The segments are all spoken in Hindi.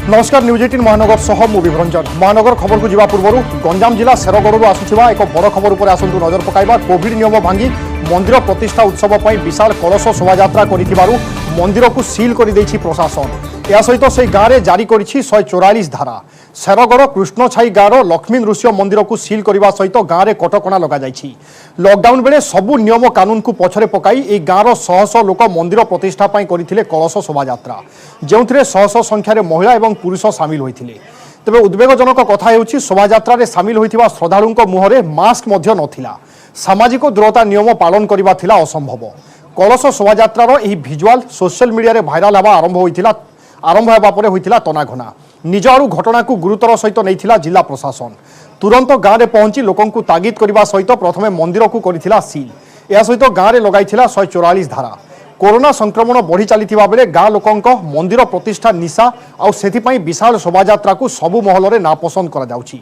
नमस्कार न्यूज 18 महानगर सह मु विभरंजन महानगर खबर को जावा पूर्व गंजाम जिला शेरगढ़ आसुवा एक बड़ खबर पर आसतु नजर पकाइबा। कोविड नियम भांगी मंदिर प्रतिष्ठा उत्सव पर विशाल कलश शोभायात्रा कर मंदिर को सील कर देछि प्रशासन। या सहित से गाँव में जारी कर 144 धारा। शेरगढ़ कृष्णछाई गाँव लक्ष्मी नृसिंह मंदिर को सील करने सहित गाँव में कटकणा लग जाइछि। लॉकडाउन बेले सबु नियम कानून को पछरे पकाई ए गाँव शह शह लोक मंदिर प्रतिष्ठा करथिले कलश शोभायात्रा, जो शह शह संख्यार महिला एवं पुरुष सामिल होइथिले। तेबे उद्वेगजनक कथा हेउछि शोभायात्रा सामिल होइथिबा श्रद्धालुंक मुहरे मास्क मध्य नथिला। सामाजिक दूरता नियम पालन करबा थिला असंभव। कलश शोभायात्रार एही भिजुआल सोशल मीडिया रे भाइराल हेबा आरंभ हेबा परे होइथिला तनाघना। निज आड़ू घटना को गुरुतर सहित नैथिला जिला प्रशासन। तुरंत गाँव में पहुंची लोकं को तागिद करने सहित प्रथमे मंदिर को करिथिला सील। या सहित गाँव में लगाइथिला 144 धारा। कोरोना संक्रमण बढ़ी चली बेले गाँ लोकंक मंदिर प्रतिष्ठा निशा आउ सेथिपई विशाल शोभायात्रा को सबु महल में नापसंद करा जाउछि।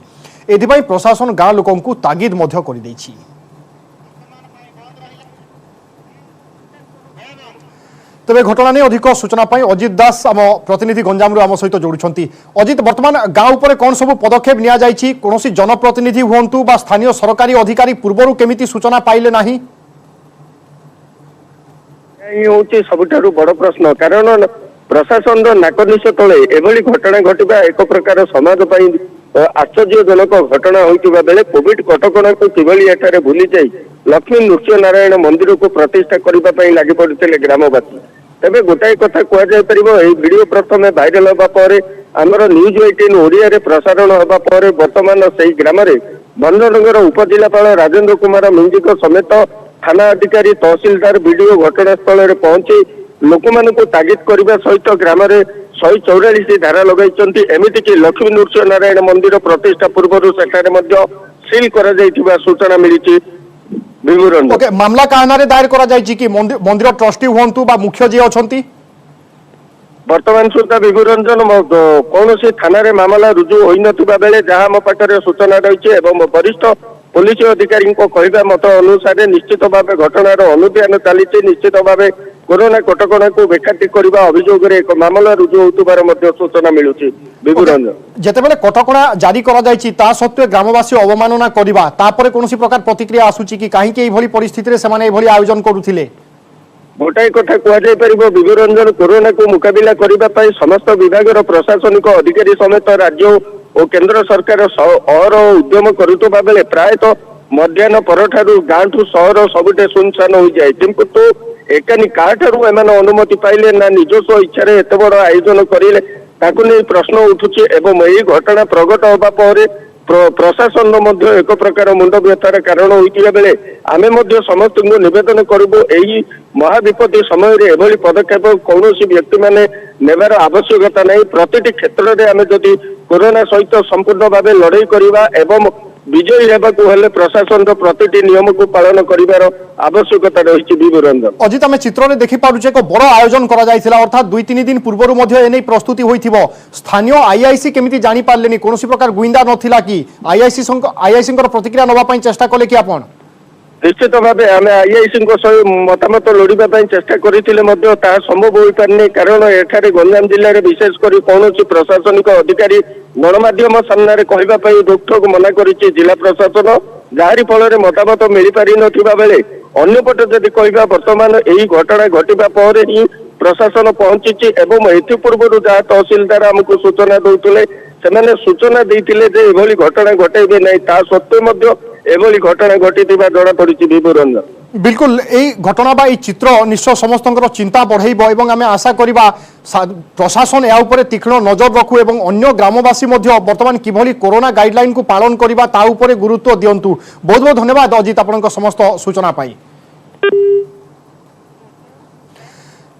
एथिपई प्रशासन गाँ लोकं को तागिद मध्य करि दैछि। तेरे घटना नहीं अधिक सूचना अजित दास आम प्रतिनिधि गंजाम आम सहित जोड़ुंट। अजित, वर्तमान गाँव पर कौन सब पदक्षेप निया जाइछि? कोनोसी जनप्रतिनिधि हुंतु बा स्थानीय सरकारी अधिकारी पूर्वर केमिति सूचना पाइले नाही? ये सबुठारु बड़ प्रश्न, कारण प्रशासन नाकनिश तले एभली घटना घटिबा एक प्रकार समाज आश्चर्यजनक घटना होइतिबा बेले कोविड कटकणा को किभली एठारे भूली जाई लक्ष्मी नृसिंह नारायण मंदिर को प्रतिष्ठा करबा पई लागि पड़िथिले ग्रामवासी। तेबे गोटाए कथा कुआ जाय परिबो, एही वीडियो प्रथमे वायरल होबा परे हमर न्यूज 18 ओडिया रे प्रसारण होबा परे वर्तमान सेही ग्राम रे भंजनगर उपजिलापाल राजेंद्र कुमार मिंजिक समेत थाना अधिकारी तहसीलदार वीडियो घटनास्थल रे पहुंची लोक मानक तागिद करने सहित ग्राम में 144 धारा लगाई। एमती कि लक्ष्मी नृसिंह नारायण मंदिर प्रतिष्ठा पूर्व से सील कर सूचना मिली। मामला कहना दायर करा कि मंदिर ट्रस्टी हूँ बा मुख्य जी अच्छा वर्तमान सुधा विभुरंजन कौन थाना मामला रुजु हो ना बेले जहाँ मो पाखे सूचना रही वरिष्ठ पुलिस अधिकारी कहवा मत अनुसार निश्चित भाव घटनार अनुध्यान चली। निश्चित भाव कोरोना कटकणा को बेखाती करने अभियोग एक मामला रुजु होतुबार सूचना मिलुछि। विभुरंजन जेतेबेले कटकणा जारी करा जायछि ता सत्वे ग्रामवासी अवमानना करबा तापरे कोनोसी प्रकार प्रतिक्रिया आसुछि कि काहे के एभली परिस्थिति रे सेमाने एभली आयोजन करूथिले? गोटाए कथा कुआ जाय परिबो विभुरंजन, कोरोना को मुकाबिला करबा पई समस्त विभागर प्रशासनिक अधिकारी समेत राज्य और केंद्र सरकार उद्यम करुवा बेले प्रायतः मध्याह्न परठारु गाँव ठू सहर सबुटे सुनसान हो जाए। किंतु एकानी काठारु एमाने अनुमति पाइले ना निजस्व इच्छा एत बड़ आयोजन करें ताकू नहीं प्रश्न उठुचे। एवं यही घटना प्रकट होगा पर प्रशासन एक प्रकार मुंड व्यथार कारण होता बेले आमे समस्त को निवेदन करूँ यही महाविपत्ति समय एभली पदक्षेप कौन व्यक्ति माने नेबार आवश्यकता नहीं। प्रतिटी क्षेत्र में आम जदि कोरोना सहित संपूर्ण भाव लड़ाई करवा एवं विजयी हेल्ले प्रशासन प्रतिटी नियम को पालन कर आवश्यकता रही। विभुरंजन अजित आम चित्र में देखी पारे एक बड़ आयोजन अर्थात 2-3 दिन पूर्व एने प्रस्तुति होइथिबो। स्थानीय आईआईसी केमिति जानी पारलेनी? कौन प्रकार गुइंदा नथिला कि आईआईसी प्रतिक्रिया नवा चेष्टा कले कि आपण? निश्चित भाव आम आईआईसी मतामत लोड़ा चेष्टा करते संभव हो पारे, कारण एठारे गंजाम जिले में विशेषकर कौन प्रशासनिक अधिकारी गणमाध्यम सामने कहवाई रोकठोक मना कर जिला प्रशासन, जहारी फल मतामत मिल पारि नथिबा बेले अन्यपटे जदि कहवा वर्तमान यही घटना घटिबा पर ही प्रशासन पहुंची एवं एपूर्व जहाँ तहसीलदार आमको सूचना दौले से सूचना देते एभली घटना घटेबे नहीं, ता सत्वे एभली घटना घटी जना पड़ी। विभुरंजन बिल्कुल यही घटना बा चित्र निश्चय समस्त चिंता बढ़ेब और आम आशा करवा प्रशासन या उपर तीक्ष्ण नजर रखु एवं अन्य ग्रामवासी वर्तमान किभली कोरोना गाइडलाइन को पालन करवा ता उपरे गुरुत्व दियंतु। बहुत बहुत धन्यवाद अजित आपन समस्त सूचना पाई।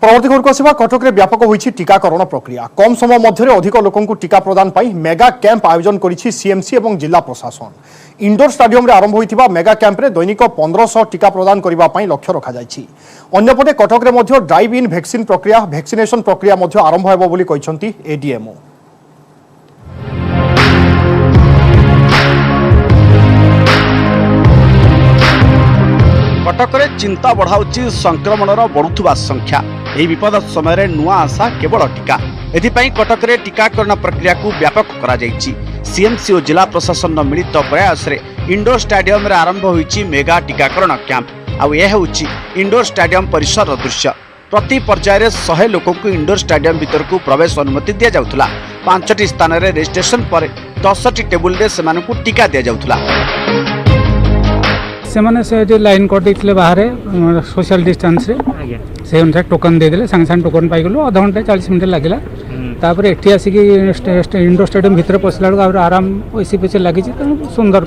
परवर्ती खबर को आसवा कटक में व्यापक होइछि टीकाकरण प्रक्रिया। कम समय मध्य अधिक लोकंकु टीका प्रदान पाई मेगा कैंप आयोजन करिछि सीएमसी एवं जिला प्रशासन। इंडोर स्टाडियम रे आरंभ होइथिबा मेगा कैंप रे दैनिक 1500 टीका प्रदान करबा पई लक्ष्य रखा जायछि। अन्यपटे कटक रे मध्य ड्राइव इन वैक्सीनेशन प्रक्रिया मध्य आरंभ हेबो बोली कहिसंती एडीएमओ। कटक रे चिंता बढ़ाउछि संक्रमणर बढ़ुवा संख्या। यही विपद समय नुआ आशा केवल टीका। एथिपाई कटक रे टीकाकरण प्रक्रिया को व्यापक करा जायछि। सीएमसी और जिला प्रशासन मिलित प्रयास रे इंडोर स्टेडियम रे आरंभ होईछि मेगा टीकाकरण कैंप। आ यह होछि इंडोर स्टेडियम परिसर दृश्य। प्रति पर्याय रे 100 लोक को इंडोर स्टेडियम भीतर को प्रवेश अनुमति दिया जाउथला। 5टी स्थान रे रजिस्ट्रेशन पर 10टी टेबुल रे सेमान को टीका दिया जाउथला। से लाइन कर देते बाहर सोशल डिस्टेंस से अनुसार टोकन देदेले संगे संगे टोकन पाइगलु आधा घंटा 40 मिनट लगे। तापर एठी आसिक इंडोर स्टेडियम भीतर पसला आराम एसी पेसी लगी सुंदर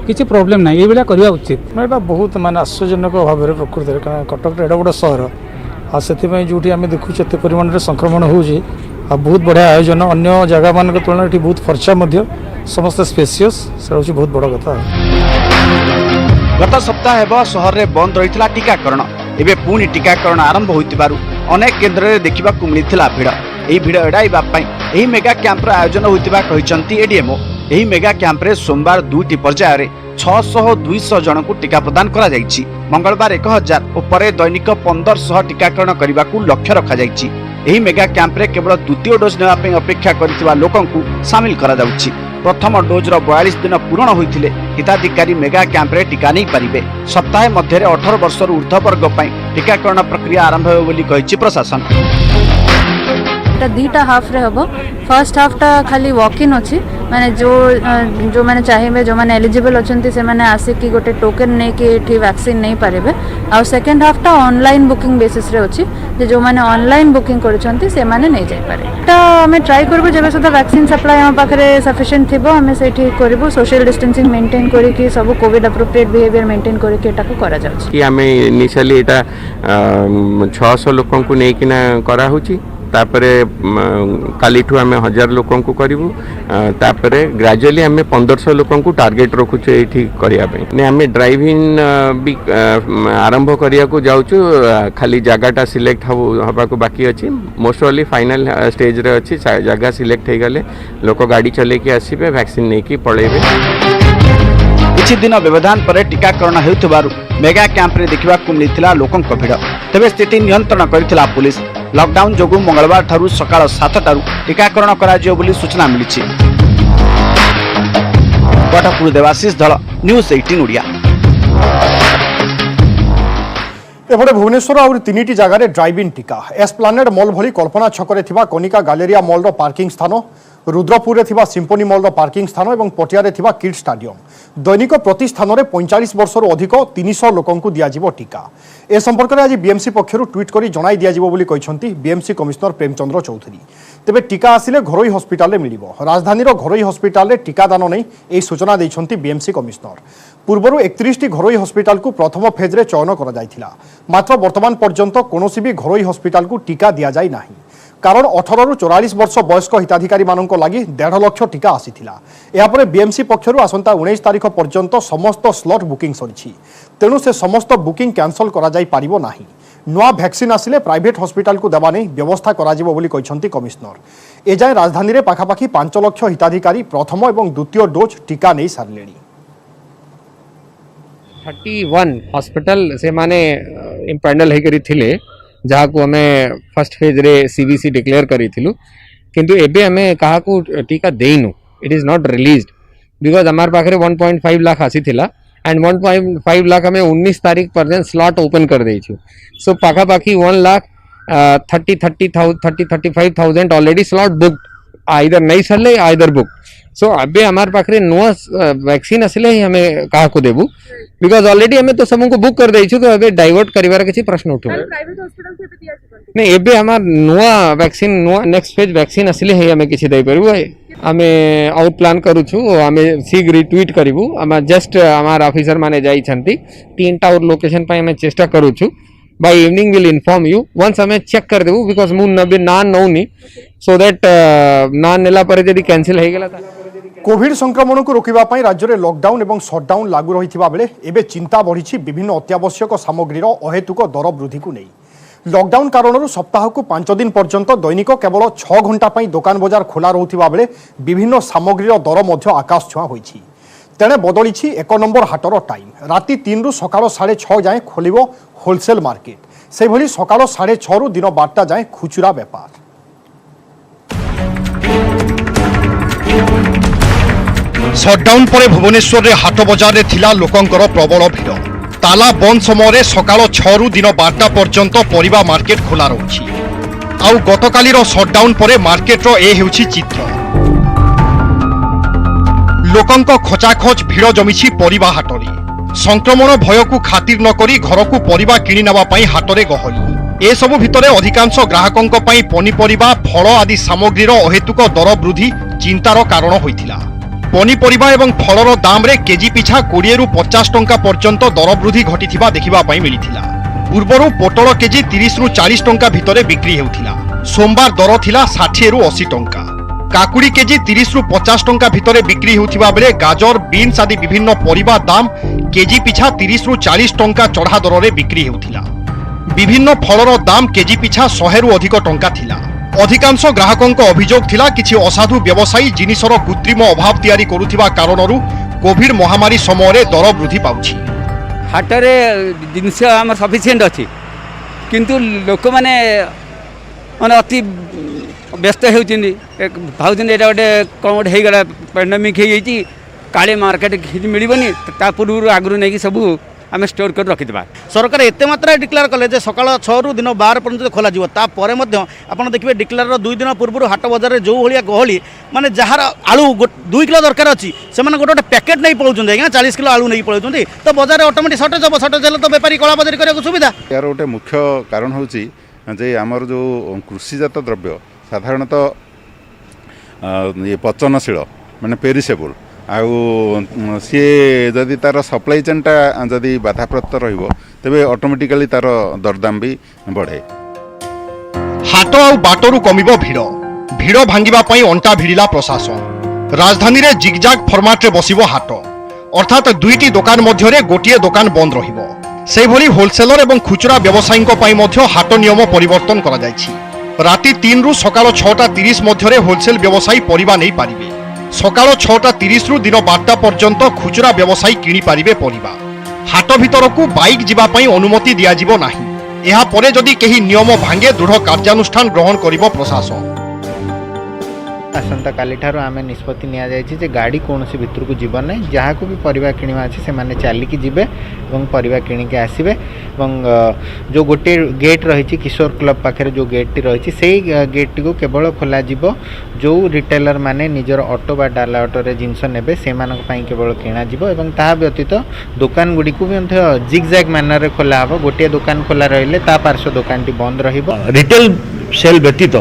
किसी प्रोब्लेम ना ये करवा उचित। बहुत मान आश्चर्यजनक भाव में प्रकृति कटक एड बड़ सहर आ से जो आम देखु एत परिमाण में संक्रमण हो बहुत बढ़िया आयोजन अन्य जगह मान तुलन ये बहुत फर्चा समस्त स्पेसियस से हूँ बहुत बड़ कथा। गत सप्ताह हेब सहर रे बंद रही टीकाकरण एबे पुणी टीकाकरण आरंभ होइतिबारु अनेक केन्द्र रे देखिबाकू मिलिथिला भिड़। एही भिड़ एडाइबा पई एही मेगा कैंप रा आयोजन होइतिबा कहिसंती एडीएमओ। एही मेगा कैंप रे सोमवार 2टी पर्याय रे 600-200 जन को टीका प्रदान करा जायछि। मंगलवार 1000 और परे दैनिक 1500 टीकाकरण करबाकू लक्ष्य रखा जायछि। एही मेगा कैंप रे केवल द्वितीय डोज नेबा पई अपेक्षा करथिबा लोकंकू शामिल करा जाउछि। प्रथम डोज 42 दिन पूर्ण होइथिले हिताधिकारी मेगा कैंप रे टीका नहीं पारिबे। सप्ताह मध्य 18 वर्ष ऊर्ध्व वर्ग पई टीकाकरण प्रक्रिया आरंभ होबो बोली कहिछि प्रशासन। दीटा हाफ रे हबो। फर्स्ट हाफ टा खाली वॉक इन अछि माने जो माने चाहिबे जो माने एलिजिबल अछंती से माने आसे कि गोटे टोकन नै कि एठी वैक्सीन नै पारिबे। आ सेकंड हाफ टा ऑनलाइन बुकिंग बेसिस रे अछि जे माने ऑनलाइन बुकिंग करछंती से माने नै जाय पारे। ता हमें ट्राई करबो जेबे सुधा वैक्सीन सप्लाई हम पाखरे सफिशिएंट थिबो हमें सेठी करबो सोशल डिस्टेंसिंग मेंटेन करी कि सब कोविड एप्रोप्रिएट बिहेवियर मेंटेन करी कि एटा को करा जाउछि कि हमें इनिशियली एटा 600 लोकन को नै किना करा होछि। तापरे कालीठू आम 1000 लोकन को करूँ। तापरे ग्रेजुअली आम 1500 लोकन को टार्गेट रखुचे ये करने आम ड्राइव इन भी आरंभ करिया को जाऊँ। खाली जगहटा सिलेक्ट हवा को बाकी अच्छी मोस्ट फाइनल स्टेज रे अच्छी जगह सिलेक्ट हो गले लोक गाड़ी चले कि आसबे वैक्सीन नहीं कि पड़ेबे। किछि दिन व्यवधान पर टीकाकरण हेउथबारु मेगा कैंप रे देखिबाकू मिलिथिला लोकंक भिड़। तेबे स्थिति नियंत्रण करिथिला पुलिस। लॉकडाउन जोगु मंगलवार ठारू सकाळ 7टारू टीकाकरण कराजियो बोली सूचना मिलिछि। कटकपुर देवाशीष धळ न्यूज 18 ओडिया। एपटे भुवनेश्वर आउरी 3टी जगार ड्राइव इन टीका एस्प्लानेड मॉल भली कल्पना छकरे थिबा कनिका गैलेरिया मॉल रो पार्किंग स्थान रुद्रपुर थिबा सिम्फोनी मॉल रो पार्किंग स्थान और पटिया थिबा किड स्टाडियम दैनिक प्रति स्थान में 45 वर्ष अधिक 300 लोकन को दियाजिबो टीका। ए संपर्क में आज बीएमसी पक्षर ट्वीट करी जणाई दियाजिबो बोली कहिसंती बीएमसी कमिश्नर प्रेमचंद्र चौधरी। तेबे टीका आसिले घरोई हस्पिटाल रे मिलिबो। राजधानीर घरोई हस्पिटाल रे टीकादान नहीं एही सूचना दैछंती बीएमसी कमिश्नर। पूर्वरु 31टी घरोई हस्पिटाल को प्रथम फेज रे चयन करा जायथिला। मात्र वर्तमान पर्यंत कोनोसी भी घरोई हस्पिटाल को टीका दिया जाय नाही। कारण 18 रु 44 वर्ष वयस्क हिताधिकारी मानक लागि 1.5 लाख टीका आसीथिला। एहापरे बीएमसी पक्षरु आसंता 19 तारिख पर्यंत समस्त स्लॉट बुकिंग सरिछि। तेणु से समस्त बुकिंग कैंसल करा जाय पारिबो नाही। नुआ वैक्सीन आसिले प्राइवेट हस्पिटाल को देवा नहीं व्यवस्था करा जिवो बोली कहिसंती कमिश्नर। एजाय राजधानी रे पाखापाखि 5 लाख हिताधिकारी प्रथम और द्वितीय डोज टीका नहीं सारलेनी। 31 हॉस्पिटल से माने इम्पैनल है करी थिले जहाँ को हमें फर्स्ट फेज रे सीबीसी डिक्लेयर करी थिलु किंतु एबे हमें कहा को टीका देइनु it is not released because हमार पाखरे 1.5 लाख आसी थिला एंड 1.5 लाख हमें 19 तारीख पर स्लॉट ओपन कर देइछु। सो पाखापाखी 1,30,35,000 ऑलरेडी स्लॉट बुक्ड आइदर नहीं सरले आइदर बुक। सो अबे हमारे पाखरे नुआ वैक्सीन आसिले ही हमें कहा को देबू बिकॉज ऑलरेडी हमें तो सबको बुक कर देइछु तो अबे डाइवर्ट करिवार किसी प्रश्न उठो प्राइवेट हॉस्पिटल से भी दिया नहीं एबे हमार नुआ वैक्सीन नुआ नेक्स्ट फेज वैक्सीन आसिले ही हमें किसी दे परबो हमें आउट प्लान करूछु हमें शीघ्र ट्वीट करिवु हम जस्ट हमार ऑफिसर माने जाई छंती 3टा और लोकेशन पे हमें चेष्टा करूछु by evening will inform you once हमें चेक कर देबू बिकॉज मु नबे ना नौनी सो दैट ना नेला पर यदि कैंसिल हो गेला कोविड संक्रमण को रोकवा राज्य में लॉकडाउन और सटडाउन लागू रही बेले एवं चिंता बढ़ी विभिन्न अत्यावश्यक सामग्रीर अहेतुक दर वृद्धि को नहीं। लॉकडाउन कारण सप्ताह को 5 दिन पर्यंत दैनिक केवल 6 घंटा दुकान बजार खोला रोकवा बेले विभिन्न सामग्रीर दर आकाश छुआ होइछि। तेणे बदली 1 नंबर हाटर टाइम राति 3 रु सकाळ 6:30 जाए खोल होलसेल मार्केट से भली सकाळ 6:30 रु दिन 12टा जाए खुचुरा व्यापार। सटडाउन पर भुवनेश्वर रे हाट बजार रे थिला लोकंकर प्रबल भिड़ ताला बंद समय सकाल 6 रु दिन 12टा पर्यंत परिबा मार्केट खोला रहुछि आउ गतकालीर सटडाउन पर मार्केट रो ए हेउछि चित्र लोकंक खचाखच भिड़ जमिछि परिबा हाटरे संक्रमण भय को खातिर न करी घर को परिबा किनि नबा पई हाटरे गहली ए सबु भितरे अधिकांश ग्राहकंक पई पनिपरिबा फल आदि सामग्रीर अहेतुक दर वृद्धि चिंतार कारण होइथिला पनिपरिबा एवं फलर दाम रे केजी पिछा 20 रु 50 टंका पर्यंत दर वृद्धि घटिथिबा देखिबा पई मिलिथिला पूर्वरु पोटल केजी 30 रु 40 टंका भितरे बिक्री हेउथिला सोमवार दर थिला 60 रु 80 टंका काकुड़ी केजी 30 रु 50 टंका भितरे बिक्री होउथिबा बेले गाजर बीन्स आदि विभिन्न परिबा दाम केजी पिछा 30 रु 40 टंका चढ़ा दर रे बिक्री होउथिला विभिन्न फलर दाम केजी पिछा 100 रु अधिक टंका थिला अधिकांश ग्राहकंक अभियोग थिला किछि असाधु व्यवसायी जिनिसर कृत्रिम अभाव तयारी करुथिबा कारणरू कोविड महामारी समय रे दर वृद्धि पाउछि हाटरे जिनिस हमर सफिशिएंट अछि किंतु लोक माने अति व्यस्त होती भावुन यहाँ गोटे कौन गोटे होगा पैंडेमिक हो काले मार्केट मिलबनी पूर्व आगु नहीं सब आम स्टोर कर रखिदा सरकार एत मात्रा डिक्लेयर कले जे सकाल 6 रु दिन 12 पर्यंत खोल आप देखिए डिक्लेयर 2 दिन पूर्व हाट बजार जो भाया गहली माने जार आलू 2 किलो दरकार अच्छी से गोटे गोटे पैकेट नहीं पलाउं आज्ञा 40 किलो आलू नहीं पलाउं तो बजार ऑटोमेटिक सर्टेज हम सर्टेज तो बेपारी कला बजारी करने सुविधा यार गोटे मुख्य कारण हूँ आमर जो कृषिजात द्रव्य साधारणतः ये पचनशील माने पेरिसेबल आउ सी जदि तार सप्लाई चेनटा जदि बाधाप्राप्त रहिबो तेबे ऑटोमेटिकली तार दरदाम भी बढ़े हाट आउ बाटरू कमिबो भिड़ भांगिबा पई अंटा भिड़िला प्रशासन राजधानी रे जिगजाग फॉर्मेट रे बसिबो हाट अर्थात दुईटी दुकान मध्य रे गोटिए दुकान बंद रहिबो सेहि भली होलसेलर एवं खुचरा व्यवसायीक पई मध्य हाट नियम परिवर्तन करा जायछि राति 3 रु सकाल 6:30 मध्य होलसेल व्यवसायी परिबा नहीं पारिबे सकाल 6:30 रु दिन 12टा पर्यंत खुचरा व्यवसायी किनि पारिबे परिबा हाट भितर को बाइक जिबा पई अनुमति दिया जिवो नाही एहा परे जदि केही नियम भांगे दृढ़ कार्यानुष्ठान ग्रहण करिबो प्रशासन आसंता काली ठारू आमे निष्पत्ति निया जायछि जे गाड़ी कोनोसी भितर को जीवन नहीं जहाँ को भी परिबा किणवा अछि से माने चालिकी जिबे एवं परिबा किणिके आसीबे एवं जो गोटे गेट रही किशोर क्लब पाखे जो गेट रही से गेट को केवल खोल जीव जो रिटेलर माने निजर ऑटो बा डाला ऑटो रे जिनस नेबे से मानक पई केवल किणा जीव एवं ता व्यतीत दुकान गुडी को भी जिगजैग मैनर रे खोला हबो गोटे दुकान खोला रहिले ता पार्श्व दुकान टी बंद रहिबो रिटेल सेल व्यतीत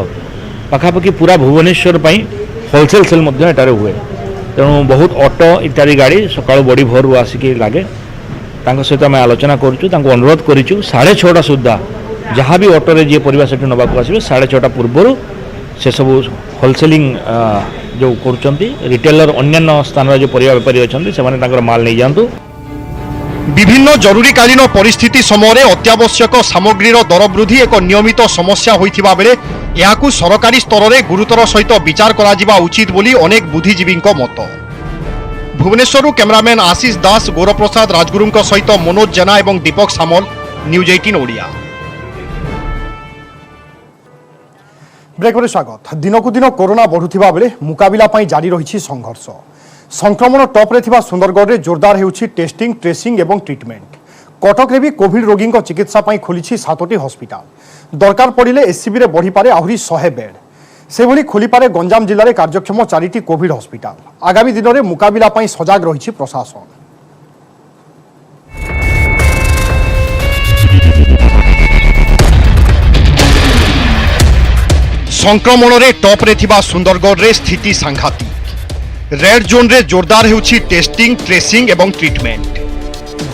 पाखापाखि पूरा भुवनेश्वर होलसेल सेल हुए तेणु बहुत ऑटो इत्यादि गाड़ी सकाल बड़ी भोर आसिक लगे सहित आम आलोचना करूँ अनुरोध करूँ 6:30 सुधा जहाँ भी ऑटो रे जी परिवार से नवाक आसवे 6:30 पूर्व से सब होलसेलिंग जो कर रिटेलर अन्य स्थान जो परिवार बेपारी अच्छा से माल नहीं जातु विभिन्न जरूरीकालीन परिस्थिति समय अत्यावश्यक सामग्रीर दर वृद्धि एक नियमित समस्या होइथिबा बेले याकू सरकारी स्तर में गुरुतर सहित विचार करा उचित बोली अनेक बुद्धिजीवी मत भुवनेश्वर कैमरामैन आशीष दास गौरप्रसाद राजगुरु सहित मनोज जेना और दीपक सामल न्यूज 18 ओडिया। ब्रेक पर स्वागत। दिनकू दिन कोरोना बढ़ुथिबा बेले मुकाबिला पई जारी रहिछि संघर्ष संक्रमण टॉप रे थिबा सुंदरगढ़ रे जोरदार हेउछि टेस्टिंग ट्रेसिंग एवं ट्रीटमेंट कटक रे भी कोविड रोगी चिकित्सा पई खोलिछि 7टी हॉस्पिटल दरकार पड़िले एससीबी रे बढ़ी पारे आहुरी 100 बेड से भली खोली पारे गंजाम जिल्ला रे कार्यक्षम 4टी कोविड हॉस्पिटल आगामी दिन में मुकाबिला पई सजाग रहिछि प्रशासन। संक्रमण रे टॉप रे थिबा सुंदरगढ़ रे स्थिति सांघातिक रेड जोन रे जोरदार हेउछि टेस्टिंग ट्रेसिंग एवं ट्रीटमेंट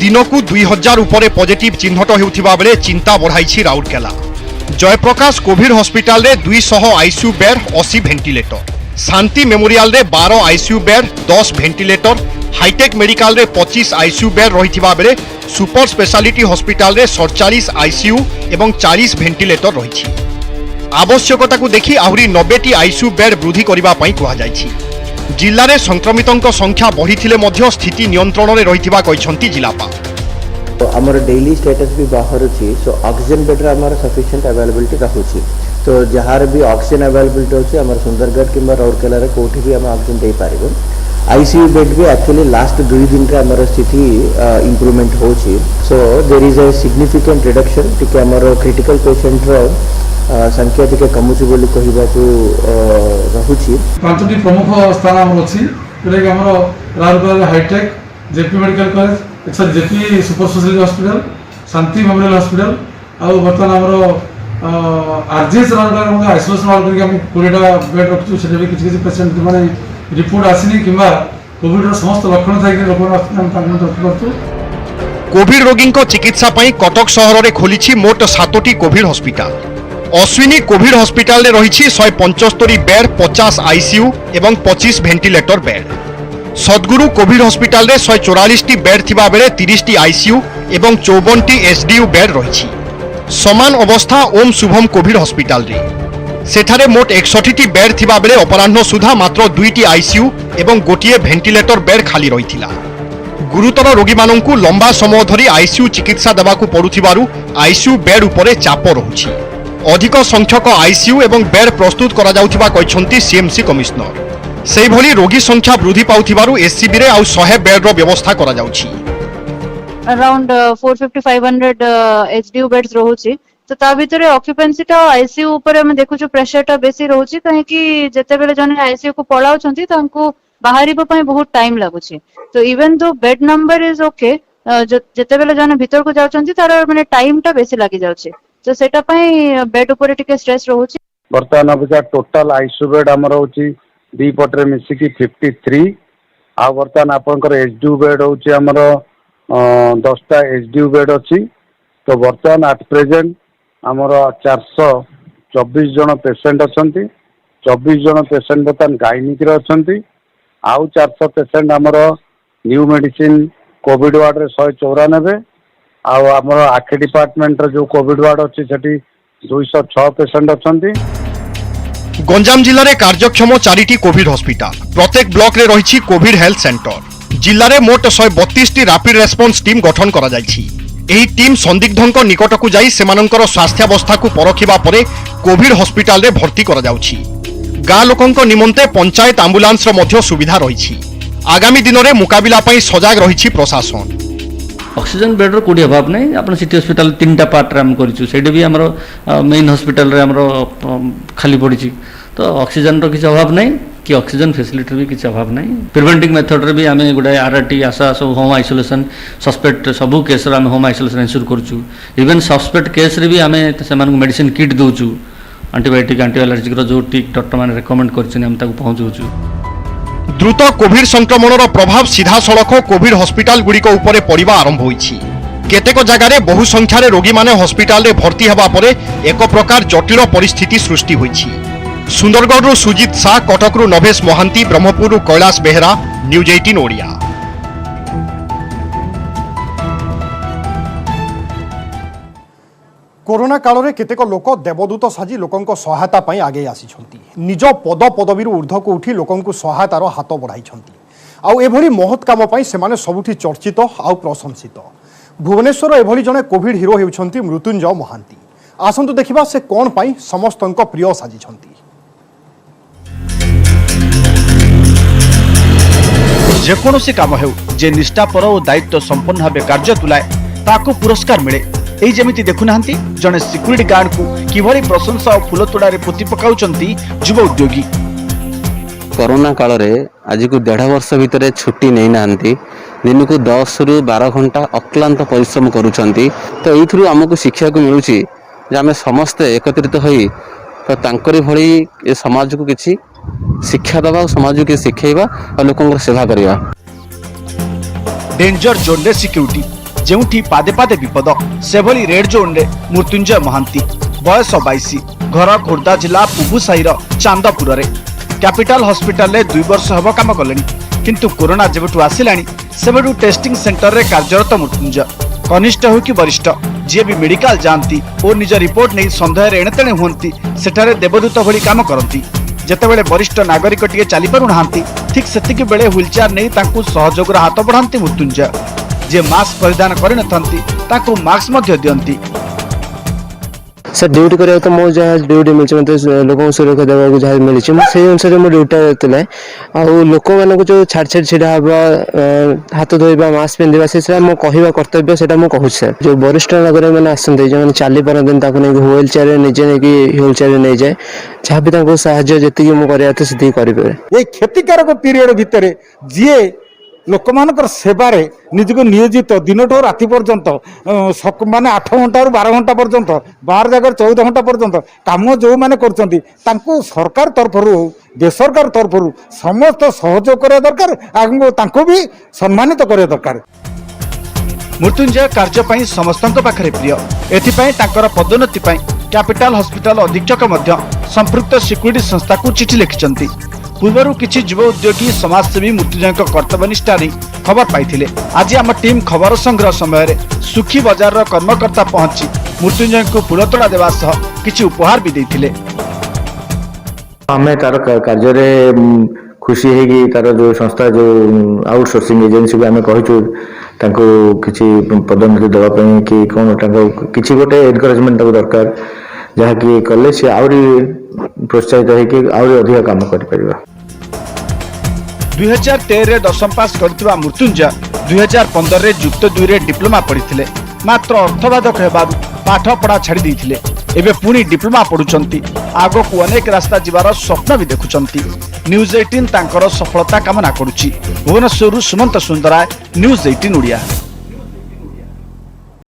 दिनकू 2000 उपरे पॉजिटिव चिन्हट हेउथिबा बेले चिंता बढ़ाइछि राउरकेला जयप्रकाश कोविड हॉस्पिटल रे 200 ICU bed 80 ventilator Shanti memorial रे 12 ICU bed 10 ventilator hitech medical रे 25 आईसीयू बेड रहिथिबा बेले सुपर स्पेशलिटी हॉस्पिटल रे 47 आईसीयू एवं 40 वेंटिलेटर रहिछि आवश्यकता को देखि आहुरी 90टी आईसीयू बेड वृद्धि करिबा पई कुहा जाइछि जिल्ला रे संक्रमितों संख्या बढ़ी मध्य स्थिति नियंत्रण में रही जिलापाल तो आमर डेली स्टेटस भी बाहर अच्छी सो ऑक्सीजन बेड आमर सफिशिएंट अवेलेबिलिटी रखुची तो जहाँ भी ऑक्सीजन अवेलेबिलिटी अच्छी आमर सुंदरगढ़ कि राउरकेला कोठी भी आम ऑक्सीजन दे पारिबो आईसीयू बेड भी एक्चुअली लास्ट 2 दिन रे हमर स्थिति इंप्रूवमेंट होची so there is a significant reduction टिके हमर क्रिटिकल पेशेंट रो संख्या टिके कमुची बोली कहिबा को रहुची। पांचटी प्रमुख स्थान हमर अछि जेरे कि हमर Rourkela hi-tech JP medical college sorry JP super speciality hospital Shanti memorial hospital आ बर्तमान हमर आरजीएस राउरकेला में आइसोलेशन वार्ड करके हम 20टा बेड रखछु से भी किछि पेशेंट माने रिपोर्ट आसिनी किंबा कोविड रो समस्त लक्षण थाई के लोक हम ताकि रखि करछु। कोविड रोगी चिकित्सा पई कटक सहर में खोली मोट 7टी covid hospital. Ashwini covid hospital रे रही 175 बेड 50 आईसीयू एवं 25 ventilator bed. Sadguru covid hospital रे 144 बेड थिबा बेले 30 आईसीयू एवं 54 एसडीयू बेड रही। समान अवस्था ओम शुभम कोविड हॉस्पिटल रे सेठारे मोट 61 बेड थिबा बेले अपराह्न सुधा मात्र 2टी आईसीयू एवं गोटिए वेंटिलेटर बेड खाली रहिथिला। गुरुतर रोगी मानंकु लंबा समय धरी आईसीयू चिकित्सा देबाकू पड़ुथिबारु आईसीयू बेड उपरे चाप रहुछि। अधिक संख्यक आईसीयू एवं बेड प्रस्तुत करा जाउथिबा कहिसंती सीएमसी कमिश्नर। सेहि भली रोगी संख्या वृद्धि पाउथिबारु एससीबी रे आउ 100 बेड रो व्यवस्था करा जाउछि। अराउंड 450-500 एचडीयू बेड्स रहुछि तो ता भितर ऑक्युपेंसी टा आईसीयू ऊपर हम देखुछु प्रेशर टा बेसी रहुछि काहे कि जते बेले जने आईसीयू को पळाउछंती तांको बाहरिबा पई बहुत टाइम लागुछि तो even though bed number is okay जते बेले जने भीतर को जाउछंती तार माने टाइम टा बेसी लागि जाउछि तो सेटा पई बेड ऊपर टिके स्ट्रेस रहुछि। वर्तमान अबका टोटल आईसीयू बेड हमर होछि दी पटरे मिसी की 53 आ वर्तमान आपनकर एचडीयू बेड होछि हमर 10टा एचडीयू बेड अछि तो वर्तमान एट प्रेजेंट हमर 424 जन पेशेंट अछंती 24 जन पेशेंट वर्तमान गायनिक रे अछंती आउ 400 पेशेंट हमर न्यू मेडिसिन कोविड वार्ड रे 194 आउ हमर आखे डिपार्टमेंट रे जो कोविड वार्ड अछि सेठी 206 पेशेंट अछंती। गंजाम जिले में कार्यक्षम 4टी कोविड हॉस्पिटल प्रत्येक ब्लॉक रे रही कोविड हेल्थ सेंटर। जिले में मोट 132टी रैपिड रेस्पॉन्स टीम गठन करा जायछि। एही टीम संदिग्धों निकट को जाई सेमानंकर स्वास्थ्यावस्था को परखिबा परे कोविड हॉस्पिटल रे भर्ती करा जाउछि। गाँ लोकंक निमंते पंचायत एम्बुलेंस रो मध्य सुविधा रही। आगामी दिन में मुकाबिला पई सजाग रही प्रशासन। ऑक्सीजन बेड रो कोडी अभाव नहीं आपण सिटी हॉस्पिटल 3टा पार्ट रे हम करिछु सेठी भी हमरो मेन हॉस्पिटल रे हमरो खाली पड़ी तो ऑक्सीजन रो किछ अभाव नहीं कि ऑक्सीजन फैसिलिटी भी किछ अभाव नहीं। प्रिवेंटिंग मेथड रे भी आमे गुडा आरटी आशा सब होम आइसोलेशन सस्पेक्ट सबु केस रे आमे होम आइसोलेशन इंश्योर करछु। इवन सस्पेक्ट केस रे भी आमे सेमान मेडिसिन किट दोछु एंटीबायोटिक एंटी एलर्जिक रो जो टिक डॉक्टर माने रेकमेंड करछन हम ताको पहुंचुछु। द्रुत कोविड संक्रमणर प्रभाव सीधा सड़क कोविड हॉस्पिटल गुड़िक उपरे पड़िबा आरंभ होईछि। केतेक जगार बहु संख्यार रोगी माने हॉस्पिटल रे भर्ती हेबा परे एक प्रकार जटिल परिस्थिति सृष्टि होईछि। सुंदरगढ़ सुजित शाह, कटक नभेश महांती, ब्रह्मपुर कैलाश बेहरा, न्यूज 18 ओडिया। कोरोना काल में केतेक लोक देवदूत साजी लोकंक सहायता पई आगे आसीछंती। निज पद पदवी ऊर्ध्व को उठी लोकंक सहायतार हाथ बढ़ाइछंती। आउ एभली महत् काम पई सेमाने सबुठी चर्चित आउ प्रशंसित। भुवनेश्वर एभली जने कोविड हिरो हेउछंती मृत्युंजय महांती। आसंतु देखिबा से कोन पई समस्तंक प्रिय साजिछंती। जेकोसी काम हेउ जे निष्ठापर और दायित्व संपन्न भाव कार्य तुलाए ताको पुरस्कार मिले। एई जेमिति देखुनाहांती जने सिक्युरिटी गार्ड को किभली प्रशंसा और फुल तोड़ारे पोती पकाउचंती युवा उद्योगी। कोरोना काल रे आज को 1.5 वर्ष भितर छुट्टी नहीं नांती दिन को 10 रु 12 घंटा अक्लांत परिश्रम करूछंती। तो एइथरु हमको शिक्षा को मिलुची जे आमे समस्त एकत्रित होई तो तांकरी भली ए समाज को किछि शिक्षा दबा समाज को शिखेबा और लोकंकर सेवा करिया। डेंजर जोन रे सिक्युरिटी जेउठी पादे पादे विपद सेभली रेड जोन रे मृत्युंजय महांती बयस 22 घर खोर्धा जिला पुबुसाईर चांदपुर रे कैपिटल हॉस्पिटल रे 2 वर्ष हब काम कलेनी किंतु कोरोना जेबटू आसिलानी सेबटू टेस्टिंग सेंटर रे कार्यरत मृत्युंजय कनिष्ठ हो कि वरिष्ठ जे भी मेडिकल जानती और निज रिपोर्ट नहीं संदेह रे एणेतेणे हुंती सेठारे देवदूत भली काम करती। जेतेबेले वरिष्ठ नागरिक टिके चली पारु नाहांती ठीक सेतिके बेले व्हीलचेयर नहीं तांकु सहयोगर हाथ बढ़ांती मृत्युंजय। जे मास्क परिधान करि नथंती तांकु मास्क मध्य दियंती। सर ड्यूटी करा तो मो जहाँ ड्यूटी मिली मतलब लोक सुरक्षा देवा जहाँ मिली से अनुसार मो ड्यूटी आ लोक मान जो छाड़ छाड़ छिड़ा हवा हाथ धोवा मास्क पिंधा से मो कह कर्तव्य से कहूँ सर जो वरिष्ठ नागरिक मैंने आसते जो चली पारती व्हील चेयर निजे नहीं व्हील चेयर नहीं जाए जहाँ भी साहय जी मुझे से करेंगे ये क्षतिकारक पीरियड भितर जी लोक मानकर सेवारे निजक नियोजित दिन ठू राति पर्यंत माने 8 घंटा 12 घंटा पर्यंत 12 जगह 14 घंटा पर्यंत कम जो मैंने कर सरकार तरफ बेसरकार तरफ समस्त सहयोग करा दरकार भी सम्मानित करा दरकार। मृत्युंजय कार्य ପାଇଁ ସମସ୍ତଙ୍କ ପାଖରେ ପ୍ରିୟ ଏଥିପାଇଁ ତାଙ୍କର ପଦୋନ୍ନତି ପାଇଁ କ୍ୟାପିଟାଲ ହସ୍ପିଟାଲ ଅଧୀକ୍ଷକ ମଧ୍ୟ ସମ୍ପୃକ୍ତ ସିକ୍ୟୁରିଟି ସଂସ୍ଥାକୁ ଚିଠି ଲେଖିଛନ୍ତି। ପୂର୍ବରୁ କିଛି ଯୁବ ଉଦ୍ୟୋଗୀ ସମାଜସେବୀ ମୃତ୍ୟୁଞ୍ଜୟଙ୍କ କର୍ତ୍ତବ୍ୟନିଷ୍ଠା ନେଇ ଖବର ପାଇଥିଲେ। ଆଜି ଆମ ଟିମ୍ ଖବର ସଂଗ୍ରହ ସମୟରେ ସୁଖୀ ବଜାରର କର୍ମକର୍ତ୍ତା ପହଞ୍ଚି ମୃତ୍ୟୁଞ୍ଜୟଙ୍କୁ ଫୁଲତୋଡ଼ା ଦେବା ସହ କିଛି ଉପହାର ବି ଦେଇଥିଲେ। ଆମେ ତାର କାର୍ଯ୍ୟରେ खुशी है कि तार जो संस्था जो आउटसोर्सिंग एजेंसी भी आम कहूँ किसी पदोन्नति देवाई कि कौन किसी गोटे एनकरेजमेंट दरकार जहाँकि कले सी आहरी प्रोत्साहित होगी आहरी अधिक काम कर 2013 दशम पास करथिबा मृत्युंजय 2015 रे युक्त 2 रे डिप्लोमा पढ़िथिले मात्र अर्थबाधक हेबारु पाठ पढ़ा छाड़ी देथिले एबे पुणी डिप्लोमा पढुचंती आगो को अनेक रास्ता जीवार स्वप्न भी देखुचंती। न्यूज 18 तांकर सफलता कामना करुची। भुवनेश्वर सुमंत सुंदराय न्यूज 18 ओडिया।